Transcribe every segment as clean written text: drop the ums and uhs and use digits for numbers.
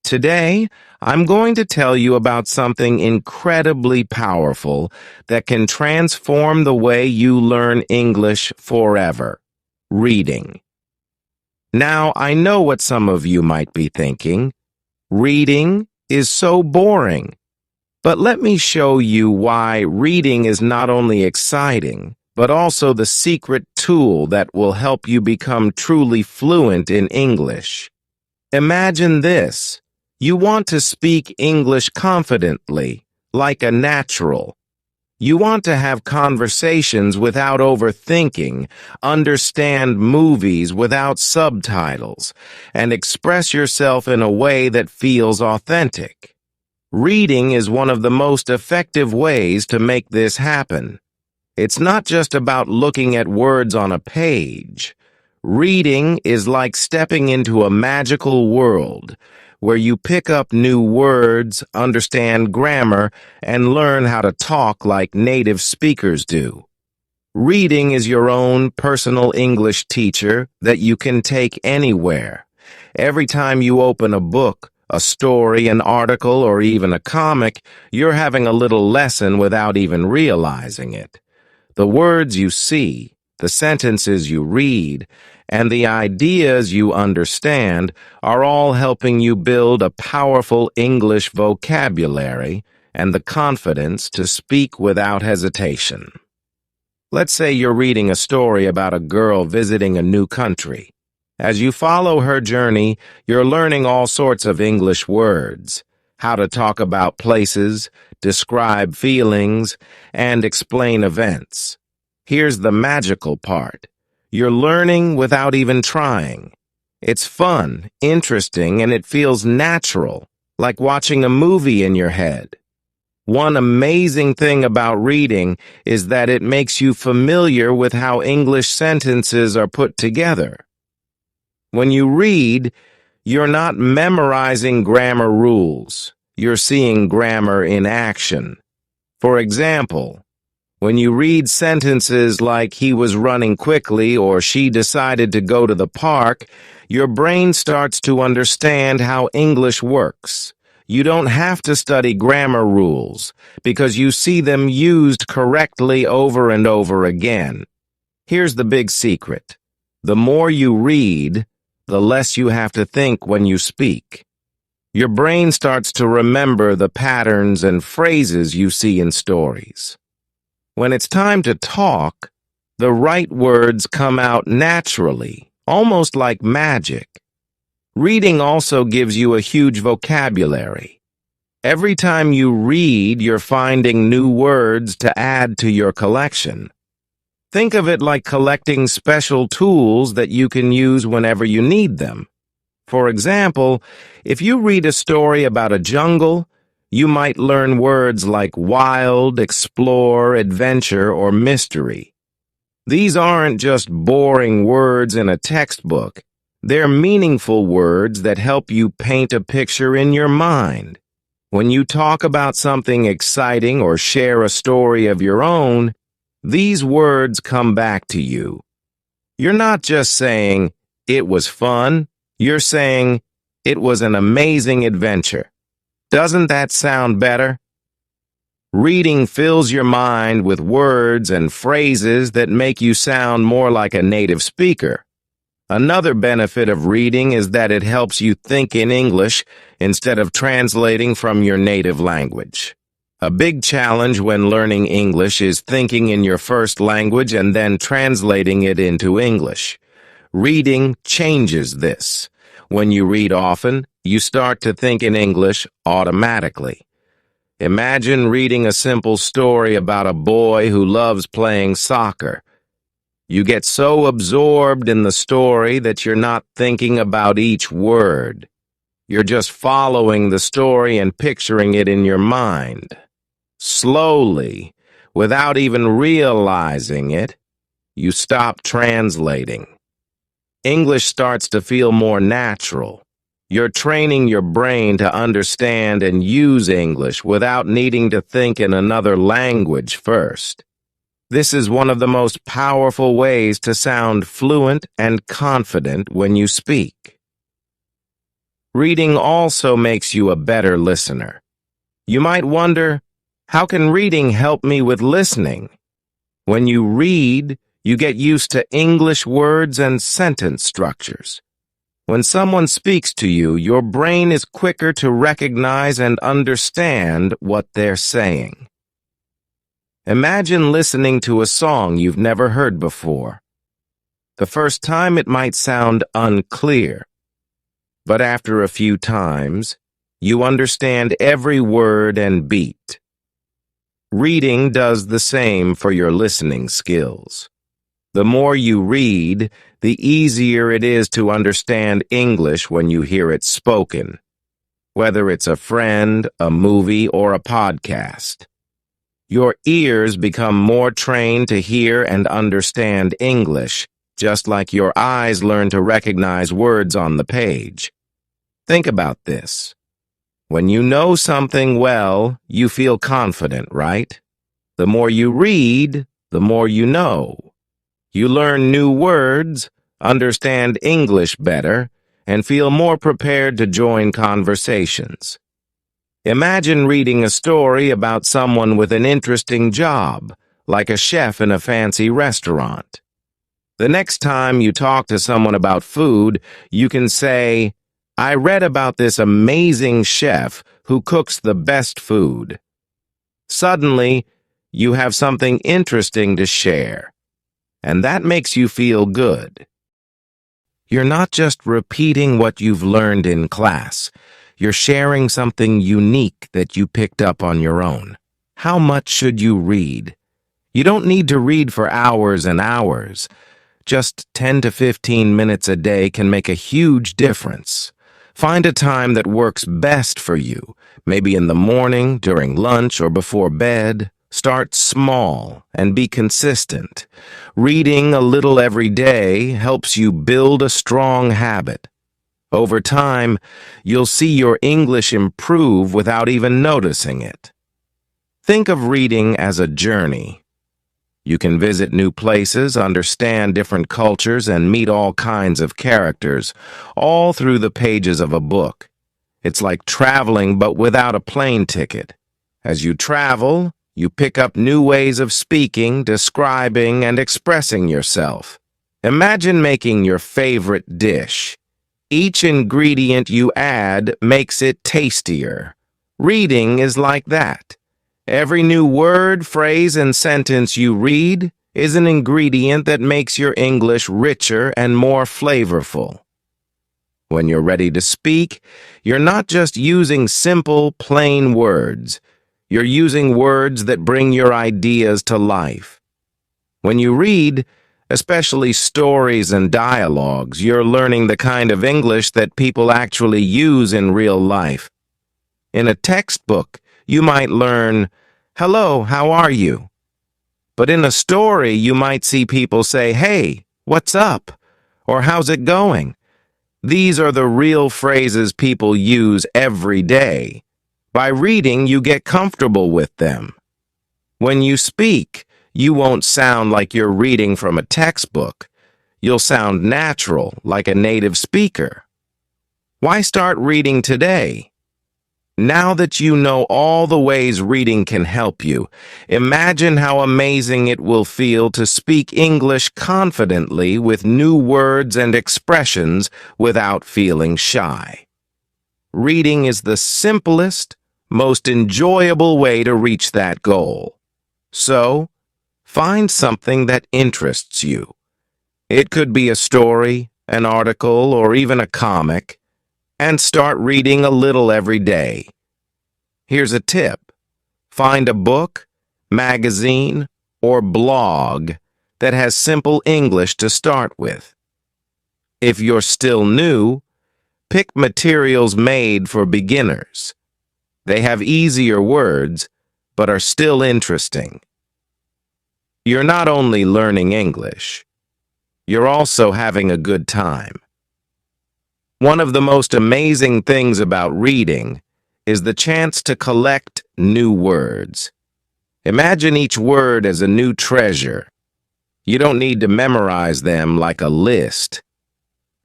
Today, I'm going to tell you about something incredibly powerful that can transform the way you learn English forever: reading. Now, I know what some of you might be thinking. Reading is so boring. But let me show you why reading is not only exciting, but also the secret tool that will help you become truly fluent in English. Imagine this. You want to speak English confidently, like a natural. You want to have conversations without overthinking, understand movies without subtitles, and express yourself in a way that feels authentic. Reading is one of the most effective ways to make this happen. It's not just about looking at words on a page. Reading is like stepping into a magical world where you pick up new words, understand grammar, and learn how to talk like native speakers do. Reading is your own personal English teacher that you can take anywhere. Every time you open a book, a story, an article, or even a comic, you're having a little lesson without even realizing it. The words you see, the sentences you read, and the ideas you understand are all helping you build a powerful English vocabulary and the confidence to speak without hesitation. Let's say you're reading a story about a girl visiting a new country. As you follow her journey, you're learning all sorts of English words, how to talk about places, describe feelings, and explain events. Here's the magical part. You're learning without even trying. It's fun, interesting, and it feels natural, like watching a movie in your head. One amazing thing about reading is that it makes you familiar with how English sentences are put together. When you read, you're not memorizing grammar rules. You're seeing grammar in action. For example, when you read sentences like "he was running quickly" or "she decided to go to the park," your brain starts to understand how English works. You don't have to study grammar rules because you see them used correctly over and over again. Here's the big secret. The more you read, the less you have to think when you speak. Your brain starts to remember the patterns and phrases you see in stories. When it's time to talk, the right words come out naturally, almost like magic. Reading also gives you a huge vocabulary. Every time you read, you're finding new words to add to your collection. Think of it like collecting special tools that you can use whenever you need them. For example, if you read a story about a jungle, you might learn words like wild, explore, adventure, or mystery. These aren't just boring words in a textbook. They're meaningful words that help you paint a picture in your mind. When you talk about something exciting or share a story of your own, these words come back to you. You're not just saying, "It was fun." You're saying, "It was an amazing adventure." Doesn't that sound better? Reading fills your mind with words and phrases that make you sound more like a native speaker. Another benefit of reading is that it helps you think in English instead of translating from your native language. A big challenge when learning English is thinking in your first language and then translating it into English. Reading changes this. When you read often, you start to think in English automatically. Imagine reading a simple story about a boy who loves playing soccer. You get so absorbed in the story that you're not thinking about each word. You're just following the story and picturing it in your mind. Slowly, without even realizing it, you stop translating. English starts to feel more natural. You're training your brain to understand and use English without needing to think in another language first. This is one of the most powerful ways to sound fluent and confident when you speak. Reading also makes you a better listener. You might wonder, how can reading help me with listening? When you read, you get used to English words and sentence structures. When someone speaks to you, your brain is quicker to recognize and understand what they're saying. Imagine listening to a song you've never heard before. The first time it might sound unclear, but after a few times, you understand every word and beat. Reading does the same for your listening skills. The more you read, the easier it is to understand English when you hear it spoken, whether it's a friend, a movie, or a podcast. Your ears become more trained to hear and understand English, just like your eyes learn to recognize words on the page. Think about this. When you know something well, you feel confident, right? The more you read, the more you know. You learn new words, understand English better, and feel more prepared to join conversations. Imagine reading a story about someone with an interesting job, like a chef in a fancy restaurant. The next time you talk to someone about food, you can say, "I read about this amazing chef who cooks the best food." Suddenly, you have something interesting to share, and that makes you feel good. You're not just repeating what you've learned in class. You're sharing something unique that you picked up on your own. How much should you read? You don't need to read for hours and hours. Just 10 to 15 minutes a day can make a huge difference. Find a time that works best for you, maybe in the morning, during lunch, or before bed. Start small and be consistent. Reading a little every day helps you build a strong habit. Over time, you'll see your English improve without even noticing it. Think of reading as a journey. You can visit new places, understand different cultures, and meet all kinds of characters, all through the pages of a book. It's like traveling but without a plane ticket. As you travel, you pick up new ways of speaking, describing, and expressing yourself. Imagine making your favorite dish. Each ingredient you add makes it tastier. Reading is like that. Every new word, phrase, and sentence you read is an ingredient that makes your English richer and more flavorful. When you're ready to speak, you're not just using simple, plain words. You're using words that bring your ideas to life. When you read, especially stories and dialogues, you're learning the kind of English that people actually use in real life. In a textbook, you might learn, "Hello, how are you?" But in a story, you might see people say, "Hey, what's up?" or "How's it going?" These are the real phrases people use every day. By reading, you get comfortable with them. When you speak, you won't sound like you're reading from a textbook. You'll sound natural, like a native speaker. Why start reading today? Now that you know all the ways reading can help you, imagine how amazing it will feel to speak English confidently with new words and expressions without feeling shy. Reading is the simplest, most enjoyable way to reach that goal. So, find something that interests you. It could be a story, an article, or even a comic, and start reading a little every day. Here's a tip. Find a book, magazine, or blog that has simple English to start with. If you're still new, pick materials made for beginners. They have easier words, but are still interesting. You're not only learning English, you're also having a good time. One of the most amazing things about reading is the chance to collect new words. Imagine each word as a new treasure. You don't need to memorize them like a list.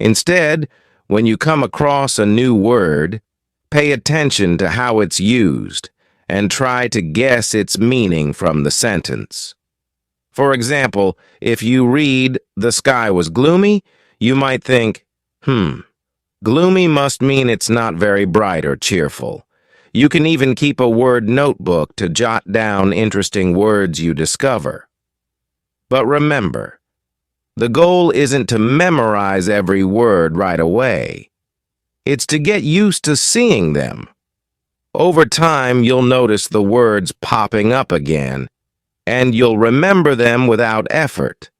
Instead, When you come across a new word, pay attention to how it's used and try to guess its meaning from the sentence. For example, if you read, "The sky was gloomy," you might think, gloomy must mean it's not very bright or cheerful. You can even keep a word notebook to jot down interesting words you discover. But remember, the goal isn't to memorize every word right away. It's to get used to seeing them. Over time, you'll notice the words popping up again, and you'll remember them without effort.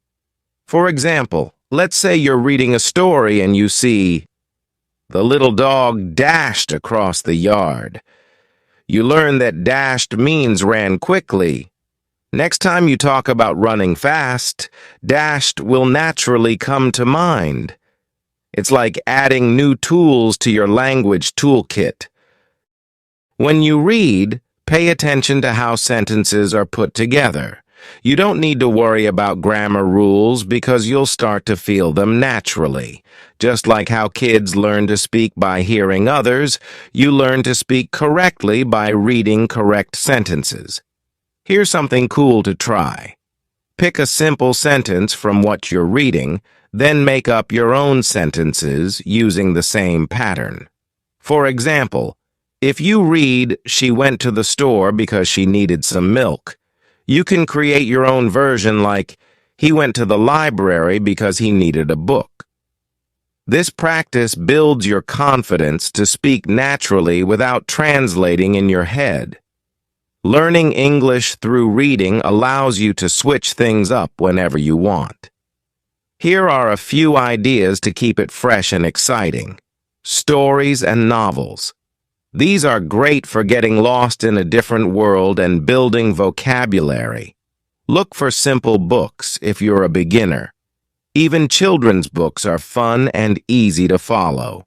For example, let's say you're reading a story and you see, "The little dog dashed across the yard." You learn that dashed means ran quickly. Next time you talk about running fast, dashed will naturally come to mind. It's like adding new tools to your language toolkit. When you read, pay attention to how sentences are put together. You don't need to worry about grammar rules because you'll start to feel them naturally. Just like how kids learn to speak by hearing others, you learn to speak correctly by reading correct sentences. Here's something cool to try. Pick a simple sentence from what you're reading, then make up your own sentences using the same pattern. For example, if you read, "She went to the store because she needed some milk," you can create your own version like, "He went to the library because he needed a book." This practice builds your confidence to speak naturally without translating in your head. Learning English through reading allows you to switch things up whenever you want. Here are a few ideas to keep it fresh and exciting. Stories and novels. These are great for getting lost in a different world and building vocabulary. Look for simple books if you're a beginner. Even children's books are fun and easy to follow.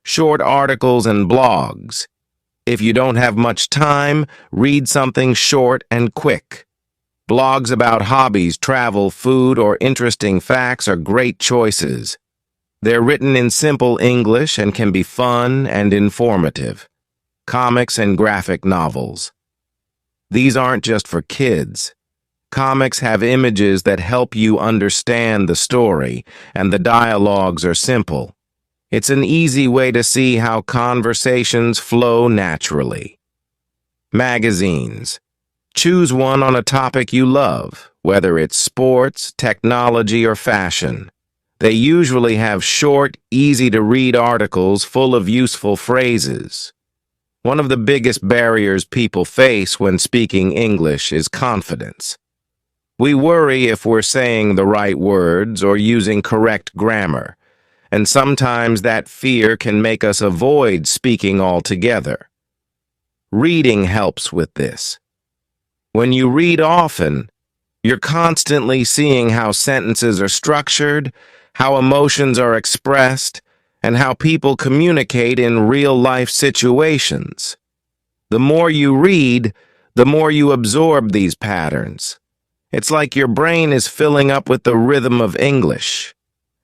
Short articles and blogs. If you don't have much time, read something short and quick. Blogs about hobbies, travel, food, or interesting facts are great choices. They're written in simple English and can be fun and informative. Comics and graphic novels. These aren't just for kids. Comics have images that help you understand the story, and the dialogues are simple. It's an easy way to see how conversations flow naturally. Magazines. Choose one on a topic you love, whether it's sports, technology, or fashion. They usually have short, easy-to-read articles full of useful phrases. One of the biggest barriers people face when speaking English is confidence. We worry if we're saying the right words or using correct grammar, and sometimes that fear can make us avoid speaking altogether. Reading helps with this. When you read often, you're constantly seeing how sentences are structured, how emotions are expressed, and how people communicate in real-life situations. The more you read, the more you absorb these patterns. It's like your brain is filling up with the rhythm of English.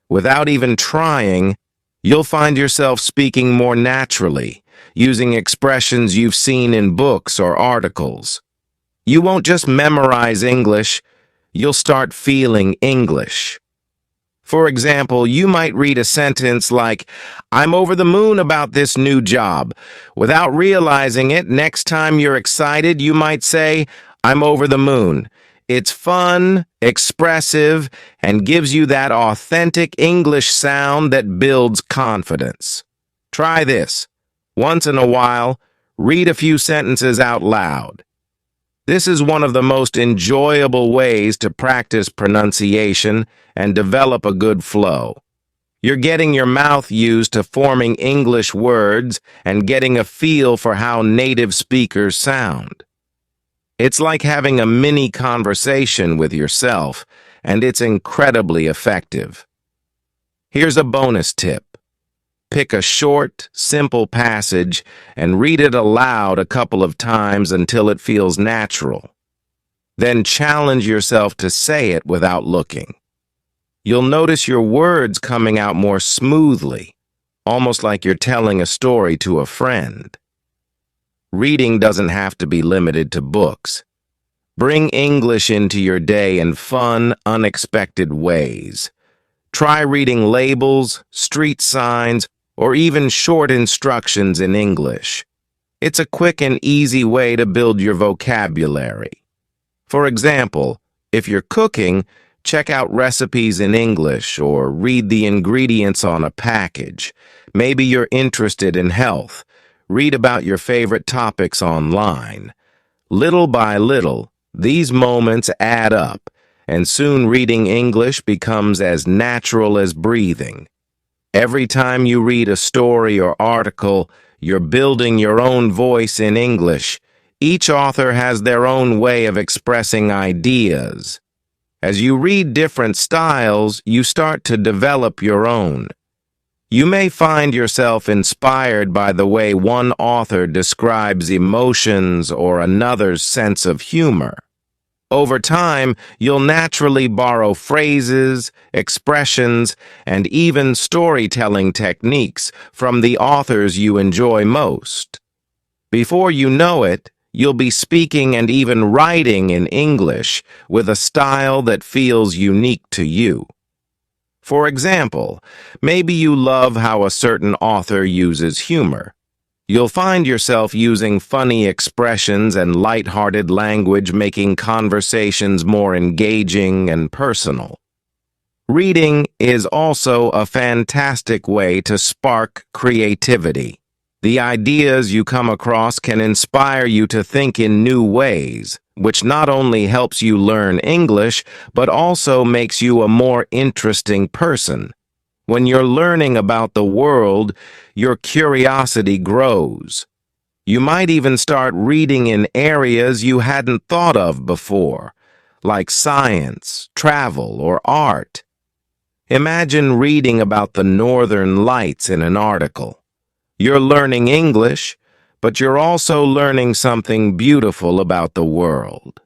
Without even trying, you'll find yourself speaking more naturally, using expressions you've seen in books or articles. You won't just memorize English, you'll start feeling English. For example, you might read a sentence like, "I'm over the moon about this new job." Without realizing it, next time you're excited, you might say, "I'm over the moon." It's fun, expressive, and gives you that authentic English sound that builds confidence. Try this. Once in a while, read a few sentences out loud. This is one of the most enjoyable ways to practice pronunciation and develop a good flow. You're getting your mouth used to forming English words and getting a feel for how native speakers sound. It's like having a mini conversation with yourself, and it's incredibly effective. Here's a bonus tip. Pick a short, simple passage and read it aloud a couple of times until it feels natural. Then challenge yourself to say it without looking. You'll notice your words coming out more smoothly. almost like you're telling a story to a friend. Reading doesn't have to be limited to books. Bring English into your day in fun, unexpected ways. Try reading labels, street signs, or even short instructions in English. It's a quick and easy way to build your vocabulary. For example, if you're cooking, check out recipes in English or read the ingredients on a package. Maybe you're interested in health. Read about your favorite topics online. Little by little, these moments add up, and soon reading English becomes as natural as breathing. Every time you read a story or article, you're building your own voice in English. Each author has their own way of expressing ideas. As you read different styles, you start to develop your own. You may find yourself inspired by the way one author describes emotions or another's sense of humor. Over time, you'll naturally borrow phrases, expressions, and even storytelling techniques from the authors you enjoy most. Before you know it, you'll be speaking and even writing in English with a style that feels unique to you. For example, maybe you love how a certain author uses humor. You'll find yourself using funny expressions and light-hearted language, making conversations more engaging and personal. Reading is also a fantastic way to spark creativity. The ideas you come across can inspire you to think in new ways, which not only helps you learn English, but also makes you a more interesting person. When you're learning about the world, your curiosity grows. You might even start reading in areas you hadn't thought of before, like science, travel, or art. Imagine reading about the Northern Lights in an article. You're learning English, but you're also learning something beautiful about the world.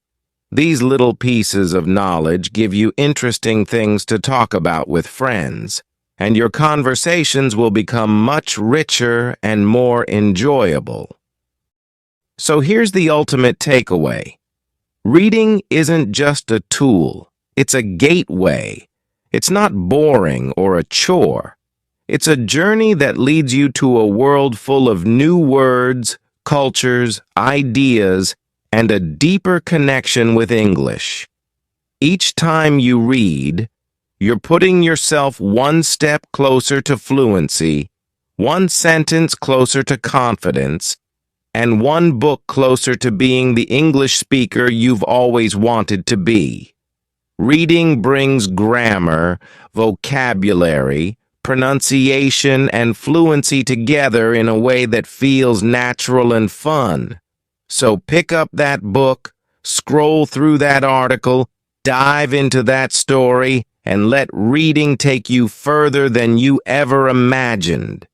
These little pieces of knowledge give you interesting things to talk about with friends, and your conversations will become much richer and more enjoyable. So here's the ultimate takeaway. Reading isn't just a tool, it's a gateway. It's not boring or a chore. It's a journey that leads you to a world full of new words, cultures, ideas, and a deeper connection with English. Each time you read, you're putting yourself one step closer to fluency, one sentence closer to confidence, and one book closer to being the English speaker you've always wanted to be. Reading brings grammar, vocabulary, pronunciation, and fluency together in a way that feels natural and fun. So pick up that book, scroll through that article, dive into that story, and let reading take you further than you ever imagined.